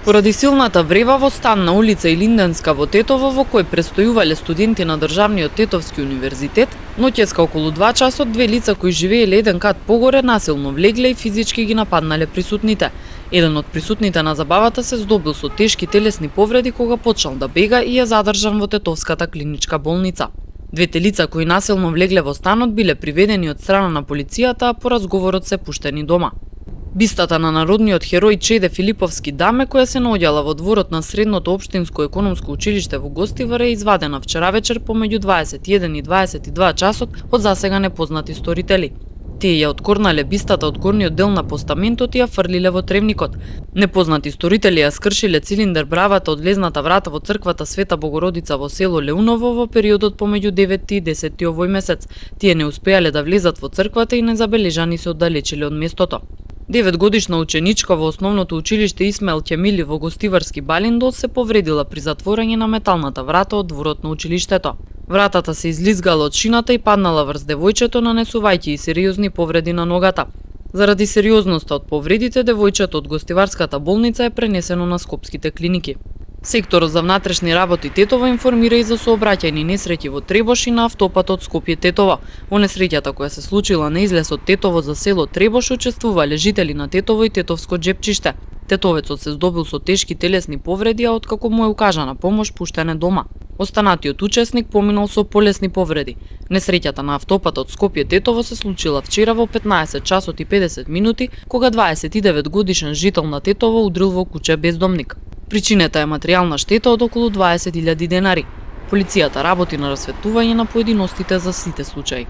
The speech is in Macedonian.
Поради силната врева во стан на улица Илинденска во Тетово, во кој престојувале студенти на Државниот Тетовски универзитет, ноќеска околу 2 часот две лица кои живееле еден кат погоре насилно влегле и физички ги нападнале присутните. Еден од присутните на забавата се здобил со тешки телесни повреди кога почнал да бега и е задржан во Тетовската клиничка болница. Двете лица кои насилно влегле во станот биле приведени од страна на полицијата, а по разговорот се пуштени дома. Бистата на народниот херој Чеде Филиповски даме, која се наоѓала во дворот на Средното општинско економско училиште во Гостивар, е извадена вчера вечер помеѓу 21 и 22 часот од засега непознати сторители. Тие ја откорнале бистата од горниот дел на постаментот и ја фрлиле во тревникот. Непознати сторители ја скршиле цилиндер бравата од лезната врата во црквата Света Богородица во село Леуново во периодот помеѓу 9 и 10 овој месец. Тие не успеале да влезат во црквата и незабележани се оддалечиле од местото. 9-годишна ученичка во основното училиште Исмаил Ќемили во Гостиварски Балиндол се повредила при затворање на металната врата од дворот на училиштето. Вратата се излизгала од шината и паднала врз девојчето, нанесувајќи и сериозни повреди на ногата. Заради сериозноста од повредите, девојчето од Гостиварската болница е пренесено на скопските клиники. Секторот за внатрешни работи Тетово информира и за сообраќајни несреќи во Требош и на автопатот Скопје-Тетово. Во несреќата која се случила на излез од Тетово за село Требош учествувале жители на Тетово и Тетовско Џепчиште. Тетовецот се здобил со тешки телесни повреди, а откако му е укажана помош, пуштен е дома. Останатиот учесник поминал со полесни повреди. Несреќата на автопатот Скопје-Тетово се случила вчера во 15 часот и 50 минути, кога 29 годишен жител на Тетово удрил во куќе бездомник. Причината е материјална штета од околу 20.000 денари. Полицијата работи на расветување на поединостите за сите случаи.